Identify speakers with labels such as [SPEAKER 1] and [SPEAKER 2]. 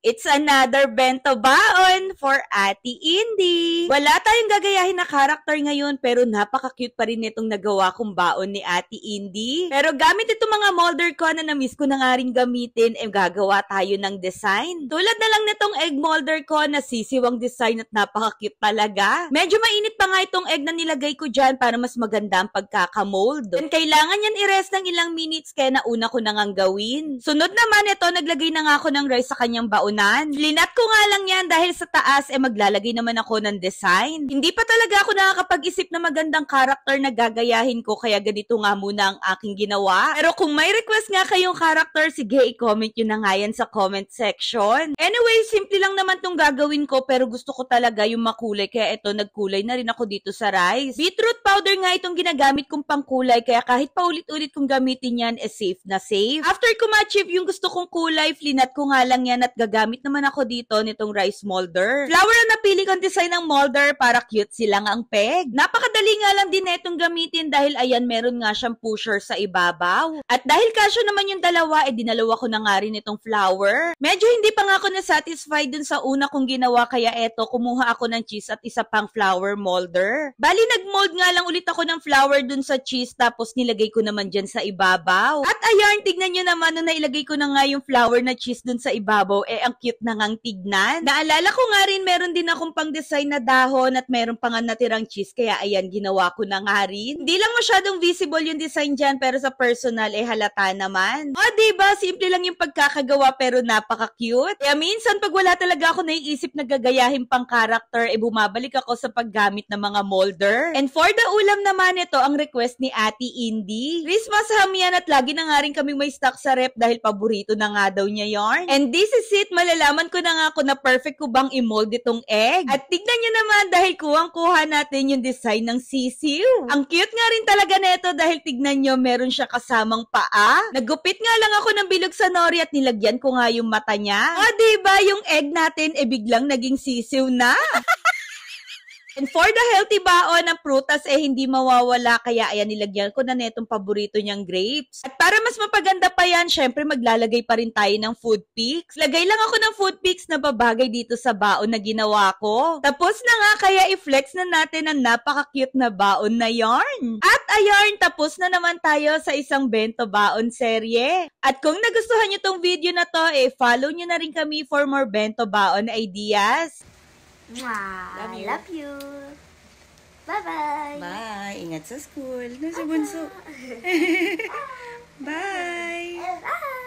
[SPEAKER 1] It's another bento baon for Ate Indy. Wala tayong gagayahin na karakter ngayon pero napaka-cute pa rin itong nagawa kong baon ni Ate Indy. Pero gamit itong mga molder ko na na-miss ko na nga rin gamitin, gagawa tayo ng design. Tulad na lang nitong egg molder ko na sisiwang design at napaka-cute talaga. Medyo mainit pa nga itong egg na nilagay ko dyan para mas maganda ang pagkakamold. And kailangan yan i-rest ng ilang minutes kaya nauna ko na ngang gawin. Sunod naman ito, naglagay na nga ako ng rice sa kanyang baon. Linat ko nga lang yan dahil sa taas maglalagay naman ako ng design. Hindi pa talaga ako nakakapag-isip na magandang character na gagayahin ko kaya ganito nga muna ang aking ginawa. Pero kung may request nga kayong character, sige i-comment nyo na nga yan sa comment section. Anyway, simple lang naman tong gagawin ko pero gusto ko talaga yung makulay kaya ito nagkulay na rin ako dito sa rice. Beetroot powder nga itong ginagamit kong pangkulay kaya kahit paulit-ulit kong gamitin yan safe na safe. After ko ma-achieve yung gusto kong kulay, flinat ko nga lang yan at gagamit naman ako dito nitong rice molder. Flower ang napili kong design ng molder para cute silang ang peg. Napakadali nga lang din na itong gamitin dahil ayan meron nga siyang pusher sa ibabaw. At dahil kasyo naman yung dalawa, dinalawa ko na nga rin itong flower. Medyo hindi pa nga ako na-satisfied dun sa una kong ginawa kaya eto kumuha ako ng cheese at isa pang flower molder. Bali nag-mold nga lang ulit ako ng flower dun sa cheese tapos nilagay ko naman dyan sa ibabaw. At ayan, tignan nyo naman nung nailagay ko na nga yung flower na cheese dun sa ibabaw, ang cute na ngang tignan. Naalala ko nga rin, meron din akong pang-design na dahon at meron pa nga natirang cheese, kaya ayan, ginawa ko na nga rin. Hindi lang masyadong visible yung design dyan, pero sa personal, halata naman. O, diba? Simple lang yung pagkakagawa, pero napaka-cute. Kaya minsan, pag wala talaga ako naiisip na gagayahin pang character, bumabalik ako sa paggamit ng mga molder. And for the ulam naman, ito ang request ni Ate Indy. Christmas ham yan at lagi na nga rin kaming may stock sa rep dahil paborito na nga daw niya yarn. And this is it, malalaman ko na nga kung na perfect ko bang i-mold itong egg. At tignan nyo naman dahil kuwang-kuha natin yung design ng sisiw. Ang cute nga rin talaga nito dahil tignan nyo meron siya kasamang paa. Nagupit nga lang ako ng bilog sa nori at nilagyan ko nga yung mata niya. O diba yung egg natin biglang naging sisiw na. And for the healthy baon ng prutas hindi mawawala kaya ayan nilagyan ko na netong paborito niyang grapes. At para mas mapaganda pa yan, syempre maglalagay pa rin tayo ng food picks. Lagay lang ako ng food picks na babagay dito sa baon na ginawa ko. Tapos na nga kaya i-flex na natin ang napaka-cute na baon na yarn. At ayan, tapos na naman tayo sa isang bento baon serye. At kung nagustuhan nyo tong video na to, follow nyo na rin kami for more bento baon ideas.
[SPEAKER 2] Mwah! Love you. Bye-bye.
[SPEAKER 1] Bye. Ingat sa school. Nasa bunso. Bye.
[SPEAKER 2] Bye.